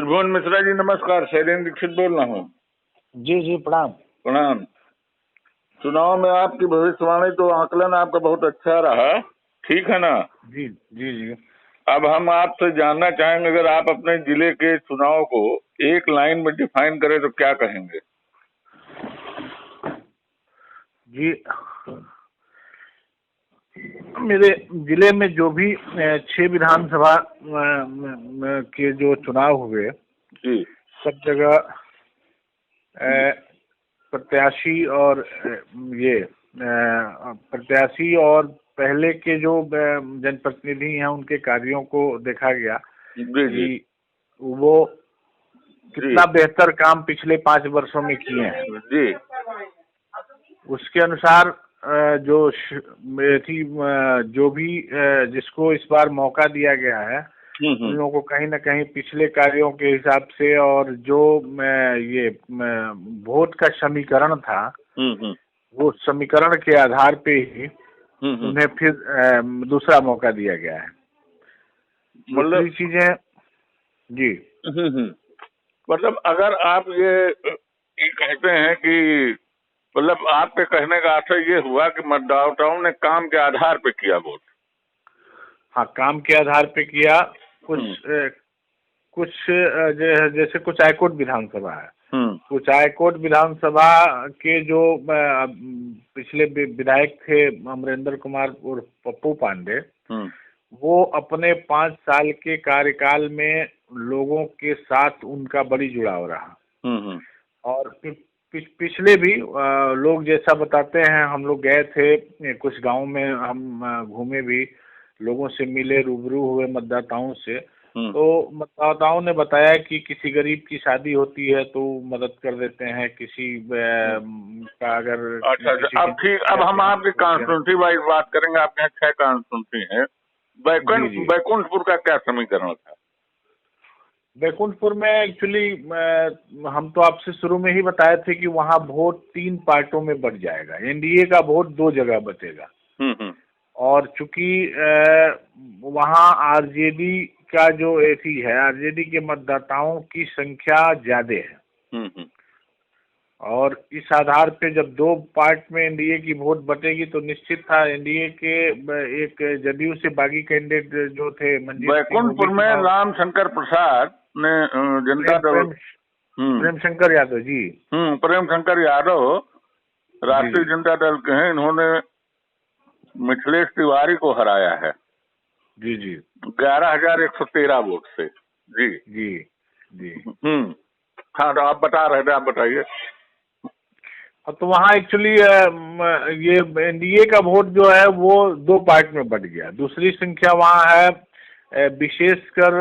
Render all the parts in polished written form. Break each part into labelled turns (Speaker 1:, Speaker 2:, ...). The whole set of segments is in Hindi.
Speaker 1: त्रिभुवन मिश्रा जी नमस्कार। शैलेंद्र दीक्षित बोल रहा हूँ।
Speaker 2: जी जी प्रणाम।
Speaker 1: प्रणाम। चुनाव में आपकी भविष्यवाणी तो आकलन आपका बहुत अच्छा रहा, ठीक है ना?
Speaker 2: जी जी जी।
Speaker 1: अब हम आपसे जानना चाहेंगे, अगर आप अपने जिले के चुनाव को एक लाइन में डिफाइन करें तो क्या कहेंगे?
Speaker 2: जी, मेरे जिले में जो भी 6 विधानसभा के जो चुनाव हुए
Speaker 1: जी।
Speaker 2: सब जगह प्रत्याशी और प्रत्याशी और पहले के जो जनप्रतिनिधि हैं उनके कार्यों को देखा गया
Speaker 1: जी जी
Speaker 2: कि वो कितना बेहतर काम पिछले 5 वर्षों में किए हैं।
Speaker 1: जी।
Speaker 2: उसके अनुसार जो भी जिसको इस बार मौका दिया गया है उन लोगों को कहीं ना कहीं पिछले कार्यों के हिसाब से और जो ये वोट का समीकरण था वो समीकरण के आधार पे ही उन्हें फिर दूसरा मौका दिया गया है। दूसरी चीजें जी
Speaker 1: मतलब अगर आप ये कहते हैं कि मतलब आपके कहने का अर्थ ये हुआ कि मतदाताओं ने काम के आधार पे किया वोट?
Speaker 2: हाँ, काम के आधार पे किया। कुछ जैसे कुछ हाईकोर्ट विधानसभा है, कुछ हाईकोर्ट विधानसभा के जो पिछले विधायक थे अमरेंद्र कुमार और पप्पू पांडे, वो अपने 5 साल के कार्यकाल में लोगों के साथ उनका बड़ी जुड़ाव रहा। और पिछले भी लोग जैसा बताते हैं, हम लोग गए थे कुछ गांव में, हम घूमे भी, लोगों से मिले, रूबरू हुए मतदाताओं से, तो मतदाताओं ने बताया कि किसी गरीब की शादी होती है तो मदद कर देते हैं, किसी का अगर
Speaker 1: अच्छा। अब ठीक, अब हम आपकी कॉन्स्टिट्यूंसी वाइज बात करेंगे। आपके यहाँ 6 कॉन्स्टिट्यूंसी है। बैकुंठपुर का क्या समीकरण था?
Speaker 2: बैकुंठपुर में एक्चुअली हम तो आपसे शुरू में ही बताए थे कि वहाँ वोट 3 पार्टों में बढ़ जाएगा। एनडीए का वोट 2 जगह बचेगा। और चूंकि वहाँ आरजेडी का जो एसी है, आरजेडी के मतदाताओं की संख्या ज्यादा है, और इस आधार पे जब 2 पार्ट में एनडीए की वोट बटेगी तो निश्चित था एनडीए के एक जदयू से बागी कैंडिडेट जो थे
Speaker 1: बैकुंठपुर में राम शंकर प्रसाद ने जनता दल
Speaker 2: प्रेम शंकर यादव जी
Speaker 1: प्रेम शंकर यादव राष्ट्रीय जनता दल के हैं। इन्होंने मिथिलेश तिवारी को हराया है।
Speaker 2: जी जी
Speaker 1: 11,113 वोट से। जी
Speaker 2: जी जी।
Speaker 1: हाँ, तो आप बता रहे थे, आप बताइए।
Speaker 2: तो वहाँ एक्चुअली ये एनडीए का वोट जो है वो 2 पार्ट में बट गया। दूसरी संख्या वहाँ है विशेषकर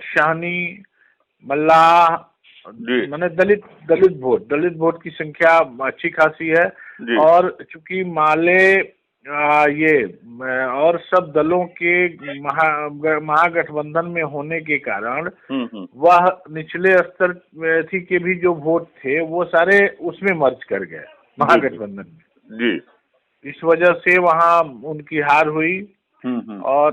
Speaker 2: शाहनी, मल्लाह, माने दलित वोट की संख्या अच्छी खासी है। और चूंकि माले और सब दलों के महागठबंधन में होने के कारण वह निचले स्तर थी के भी जो वोट थे वो सारे उसमें मर्ज कर गए महागठबंधन में।
Speaker 1: जी।
Speaker 2: इस वजह से वहाँ उनकी हार हुई। और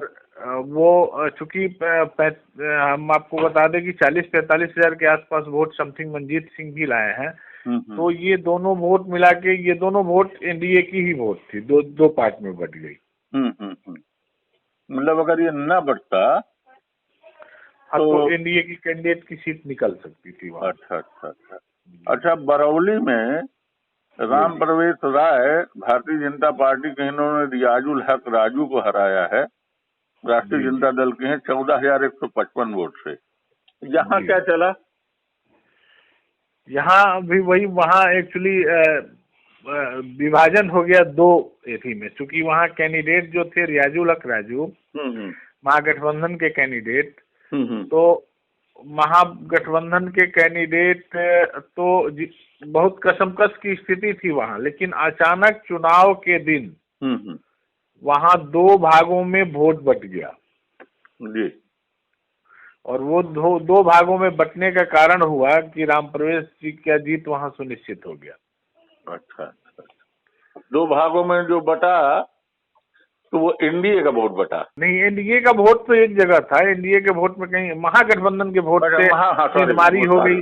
Speaker 2: वो चूंकि हम आपको बता दें कि 40-45 हजार के आसपास वोट समथिंग मंजीत सिंह भी लाए हैं। तो ये दोनों वोट मिला के, ये दोनों वोट एनडीए की ही वोट थी, 2 पार्ट में बट गई।
Speaker 1: मतलब अगर ये न बढ़ता
Speaker 2: तो एनडीए की कैंडिडेट की सीट निकल सकती थी वहाँ।
Speaker 1: अच्छा, बरौली में राम प्रवेश राय भारतीय जनता पार्टी के, इन्होंने रियाजुल हक राजू को हराया है। राष्ट्रीय जनता दल के हैं 14,155 वोट से। यहाँ क्या चला?
Speaker 2: यहाँ भी वही, वहाँ एक्चुअली विभाजन हो गया 2 एथी में। चूंकि वहाँ कैंडिडेट जो थे रियाजुल हक राजू महागठबंधन के कैंडिडेट, तो महागठबंधन के कैंडिडेट तो बहुत कसमकस की स्थिति थी वहाँ, लेकिन अचानक चुनाव के दिन वहाँ 2 भागों में वोट बट गया
Speaker 1: जी।
Speaker 2: और वो 2 भागों में बटने का कारण हुआ कि राम प्रवेश जी का जीत वहाँ सुनिश्चित हो गया।
Speaker 1: अच्छा। 2 भागों में जो बटा तो वो एनडीए का वोट बटा?
Speaker 2: नहीं, एनडीए का वोट तो एक जगह था, एनडीए के वोट में कहीं महागठबंधन के वोट से सेंधमारी हो गई।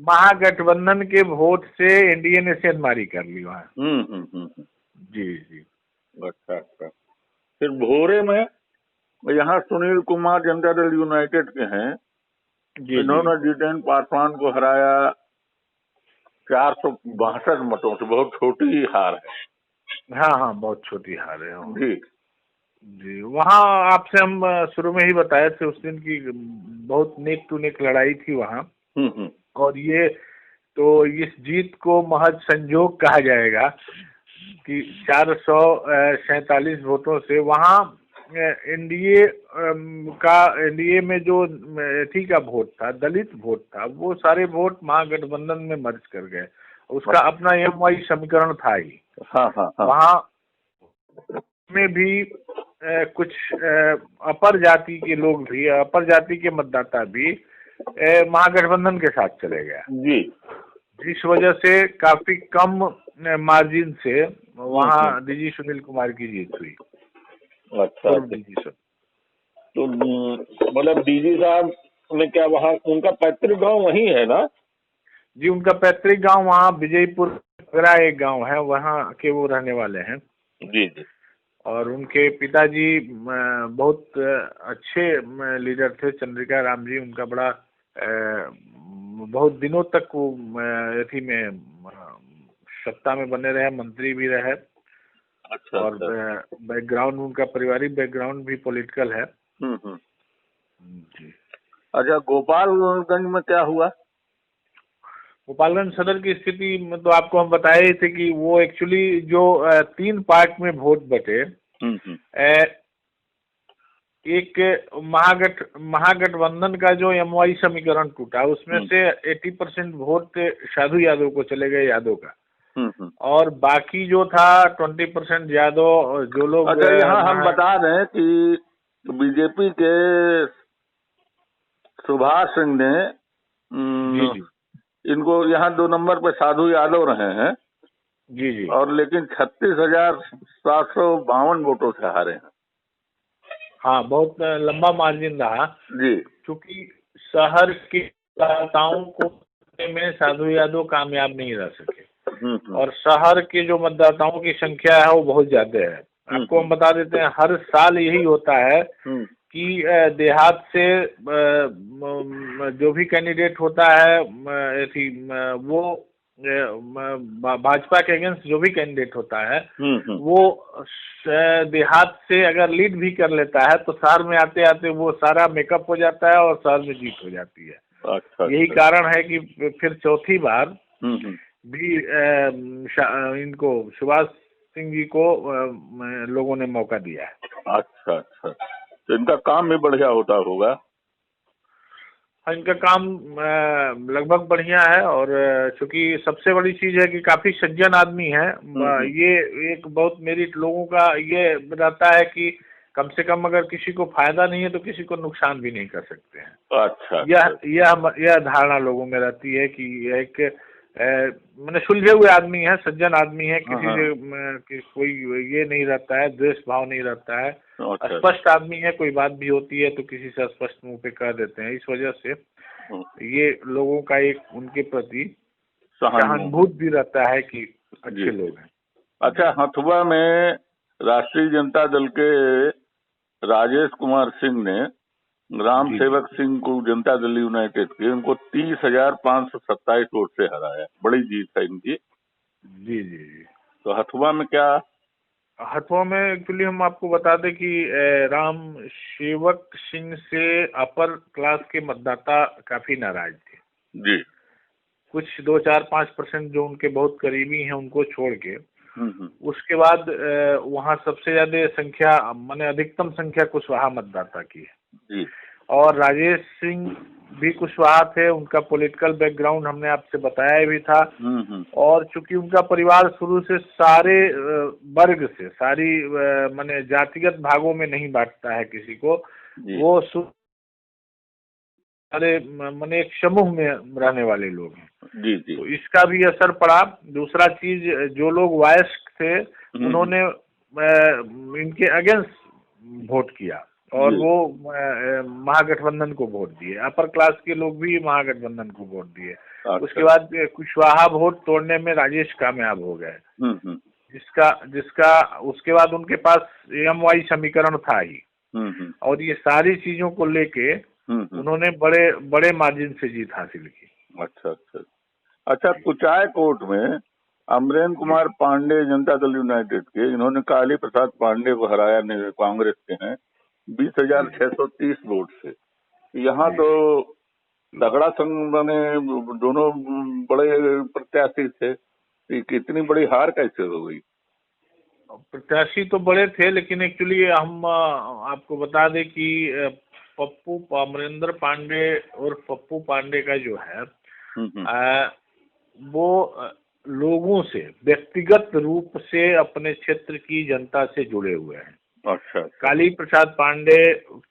Speaker 2: महागठबंधन के वोट से एनडीए ने सेंधमारी कर ली वहाँ। जी जी।
Speaker 1: अच्छा। फिर भोरे में यहाँ सुनील कुमार जनता दल यूनाइटेड के हैं, इन्होंने जितेंद्र पासवान को हराया 462 मतों से। बहुत छोटी हार है।
Speaker 2: हाँ, बहुत छोटी हार है जी। वहाँ आपसे हम शुरू में ही बताए थे उस दिन की बहुत नेक टू नेक लड़ाई थी वहाँ। और ये तो इस जीत को महज संयोग कहा जाएगा कि 447 वोटों से वहाँ एनडीए में जो एथी का वोट था, दलित वोट था, वो सारे वोट महागठबंधन में मर्ज कर गए। उसका अपना एमवाई समीकरण था ही। वहाँ में भी कुछ अपर जाति के लोग भी, अपर जाति के मतदाता भी महागठबंधन के साथ चले गए जी, जिस वजह से काफी कम मार्जिन से वहाँ डीजी सुनील कुमार की जीत हुई।
Speaker 1: अच्छा।
Speaker 2: डीजी साहब
Speaker 1: तो मतलब डीजी साहब ने क्या वहाँ उनका पैतृक गांव वही है ना?
Speaker 2: जी, उनका पैतृक गांव वहाँ विजयपुर एक गांव है, वहाँ के वो रहने वाले हैं
Speaker 1: जी।
Speaker 2: और उनके पिताजी बहुत अच्छे लीडर थे, चंद्रिका राम जी। उनका बड़ा बहुत दिनों तक वो एथी में सत्ता में बने रहे, मंत्री भी रहे।
Speaker 1: अच्छा।
Speaker 2: और बैकग्राउंड उनका पारिवारिक बैकग्राउंड भी पॉलिटिकल है जी।
Speaker 1: अच्छा, गोपालगंज में क्या हुआ?
Speaker 2: गोपालगंज सदर की स्थिति में तो आपको हम बताए थे कि वो एक्चुअली जो 3 पार्ट में वोट बटे। एक महागठबंधन का जो एमवाई समीकरण टूटा, उसमें से 80% वोट साधु यादव को चले गए, यादव का। और बाकी जो था 20% यादव जो लोग।
Speaker 1: अच्छा, यहाँ हम बता रहे हैं कि बीजेपी के सुभाष सिंह ने इनको यहाँ 2 नंबर पे साधु यादव रहे हैं
Speaker 2: जी।
Speaker 1: और लेकिन 36,752 वोटों से हारे हैं।
Speaker 2: हाँ, बहुत लंबा मार्जिन रहा
Speaker 1: जी,
Speaker 2: क्योंकि शहर के मतदाताओं को में साधु यादव कामयाब नहीं रह सके। और शहर के जो मतदाताओं की संख्या है वो बहुत ज्यादा है। आपको हम बता देते हैं, हर साल यही होता है कि देहात से जो भी कैंडिडेट होता है वो भाजपा के अगेंस्ट जो भी कैंडिडेट होता है वो देहात से अगर लीड भी कर लेता है तो शहर में आते आते वो सारा मेकअप हो जाता है और शहर में जीत हो जाती है।
Speaker 1: अच्छा।
Speaker 2: यही कारण है कि फिर चौथी बार भी इनको सुभाष सिंह जी को लोगों ने मौका दिया है।
Speaker 1: अच्छा, तो इनका काम भी बढ़िया होता होगा?
Speaker 2: इनका काम लगभग बढ़िया है और चूंकि सबसे बड़ी चीज है कि काफी सज्जन आदमी है। ये एक बहुत मेरिट लोगों का ये रहता है कि कम से कम अगर किसी को फायदा नहीं है तो किसी को नुकसान भी नहीं कर सकते हैं।
Speaker 1: अच्छा।
Speaker 2: यह धारणा लोगों में रहती है कि एक मैंने सुलझे हुए आदमी है, सज्जन आदमी है, किसी से कोई ये नहीं रहता है, द्वेष भाव नहीं रहता है। स्पष्ट आदमी है, कोई बात भी होती है तो किसी से स्पष्ट मुंह पे कह देते हैं। इस वजह से ये लोगों का एक उनके प्रति सहानुभूति भी रहता है कि अच्छे लोग हैं।
Speaker 1: अच्छा, हथुआ में राष्ट्रीय जनता दल के राजेश कुमार सिंह ने राम सेवक सिंह को जनता दल यूनाइटेड के उनको 30,527 वोट से हराया। बड़ी जीत है इनकी।
Speaker 2: जी।
Speaker 1: तो हथुआ में क्या?
Speaker 2: हथुआ में एक्चुअली हम आपको बता दें कि राम सेवक सिंह से अपर क्लास के मतदाता काफी नाराज थे
Speaker 1: जी।
Speaker 2: कुछ 2-4-5% जो उनके बहुत करीबी हैं उनको छोड़ के। उसके बाद वहाँ सबसे ज्यादा संख्या माने अधिकतम संख्या कुशवाहा मतदाता की है
Speaker 1: जी।
Speaker 2: और राजेश सिंह भी कुशवाहा थे। उनका पॉलिटिकल बैकग्राउंड हमने आपसे बताया भी था। और चूंकि उनका परिवार शुरू से सारे वर्ग से सारी माने जातिगत भागों में नहीं बांटता है किसी को, वो सारे माने एक समूह में रहने वाले लोग हैं
Speaker 1: जी।
Speaker 2: तो इसका भी असर पड़ा। दूसरा चीज, जो लोग वयस्क थे उन्होंने इनके अगेंस्ट वोट किया और वो महागठबंधन को वोट दिए। अपर क्लास के लोग भी महागठबंधन को वोट दिए। उसके बाद कुशवाहा वोट तोड़ने में राजेश कामयाब हो गए, जिसका उसके बाद उनके पास एमवाई समीकरण था ही, और ये सारी चीजों को लेके उन्होंने बड़े बड़े मार्जिन से जीत हासिल की।
Speaker 1: अच्छा, कुचायकोट में अमरेंद्र कुमार पांडे जनता दल यूनाइटेड के, इन्होंने काली प्रसाद पांडे को हराया, कांग्रेस के हैं 20,630 वोट से। यहाँ तो तगड़ा संग बने, दोनों बड़े प्रत्याशी थे, कितनी बड़ी हार कैसे हो गई?
Speaker 2: प्रत्याशी तो बड़े थे, लेकिन एक्चुअली हम आपको बता दें कि अमरेंद्र पांडे और पप्पू पांडे का जो है वो लोगों से व्यक्तिगत रूप से अपने क्षेत्र की जनता से जुड़े हुए हैं।
Speaker 1: अच्छा।
Speaker 2: काली प्रसाद पांडे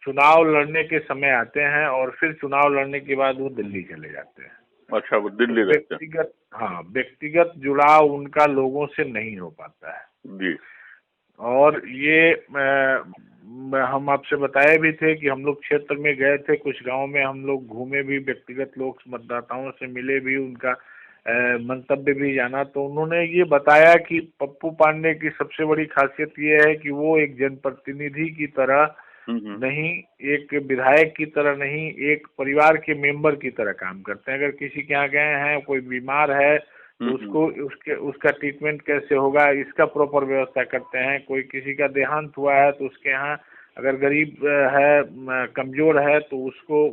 Speaker 2: चुनाव लड़ने के समय आते हैं और फिर चुनाव लड़ने के बाद वो दिल्ली चले जाते हैं।
Speaker 1: अच्छा, वो दिल्ली
Speaker 2: व्यक्तिगत, हाँ, व्यक्तिगत जुड़ाव उनका लोगों से नहीं हो पाता है
Speaker 1: जी।
Speaker 2: और ये हम आपसे बताए भी थे कि हम लोग क्षेत्र में गए थे, कुछ गांव में हम लोग घूमे भी, व्यक्तिगत लोग मतदाताओं से मिले भी, उनका मंतव्य भी जाना। तो उन्होंने ये बताया कि पप्पू पांडे की सबसे बड़ी खासियत ये है कि वो एक जनप्रतिनिधि की तरह नहीं, एक विधायक की तरह नहीं, एक परिवार के मेंबर की तरह काम करते हैं। अगर किसी के यहाँ गए हैं, कोई बीमार है तो उसका ट्रीटमेंट कैसे होगा, इसका प्रॉपर व्यवस्था करते हैं। कोई किसी का देहांत हुआ है तो उसके यहाँ अगर गरीब है, कमजोर है, तो उसको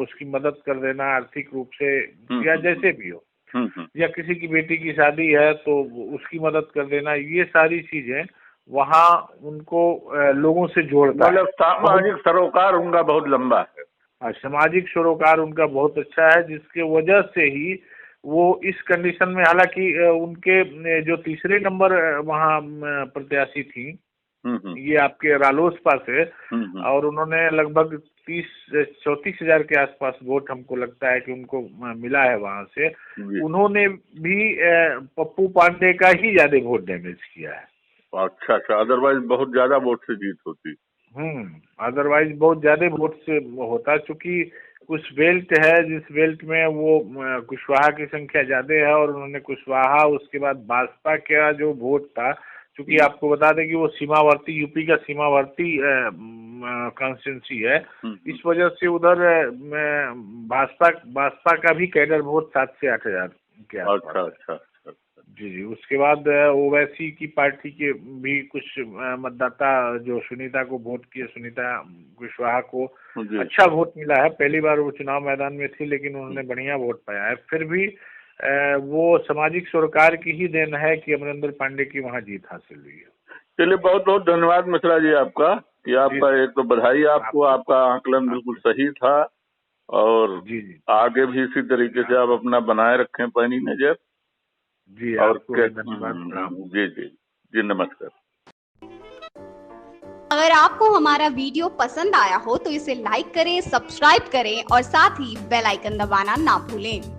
Speaker 2: उसकी मदद कर देना आर्थिक रूप से या जैसे भी हो, या किसी की बेटी की शादी है तो उसकी मदद कर देना। ये सारी चीजें वहाँ उनको लोगों से जोड़ता है।
Speaker 1: मतलब सामाजिक सरोकार उनका बहुत लंबा है।
Speaker 2: सामाजिक सरोकार उनका बहुत अच्छा है, जिसके वजह से ही वो इस कंडीशन में, हालांकि उनके जो तीसरे नंबर वहाँ प्रत्याशी थी, ये आपके रालोसपा से, और उन्होंने लगभग 34 हजार के आसपास वोट हमको लगता है कि उनको मिला है वहां से। उन्होंने भी पप्पू पांडे का ही ज्यादा वोट डैमेज किया है।
Speaker 1: अच्छा, अदरवाइज बहुत ज्यादा वोट से जीत होती।
Speaker 2: अदरवाइज बहुत ज्यादा वोट से होता, चूंकि कुछ बेल्ट है जिस बेल्ट में वो कुशवाहा की संख्या ज्यादा है, और उन्होंने कुशवाहा, उसके बाद भाजपा का जो वोट था, चूंकि आपको बता दें कि वो सीमावर्ती, यूपी का सीमावर्ती कॉन्स्टिट्यूंसी है, इस वजह से उधर भाजपा का भी कैडर वोट 7 से 8 हजार के आसपास। अच्छा। जी। उसके बाद ओवैसी की पार्टी के भी कुछ मतदाता जो सुनीता को वोट किए, सुनीता कुशवाहा को अच्छा वोट मिला है। पहली बार वो चुनाव मैदान में थी, लेकिन उन्होंने बढ़िया वोट पाया है। फिर भी वो सामाजिक सरोकार की ही देन है कि अमरेंद्र पांडे की वहाँ जीत हासिल हुई है।
Speaker 1: चलिए, बहुत बहुत धन्यवाद मिश्रा जी आपका, कि आपका एक तो बधाई आपको, आपका आकलन बिल्कुल सही था, और आगे भी इसी तरीके से आप अपना बनाए रखें पैनी नजर।
Speaker 2: जी, और धन्यवाद।
Speaker 1: जी नमस्कार।
Speaker 3: अगर आपको हमारा वीडियो पसंद आया हो तो इसे लाइक करें, सब्सक्राइब करें और साथ ही बेल आइकन दबाना ना भूलें।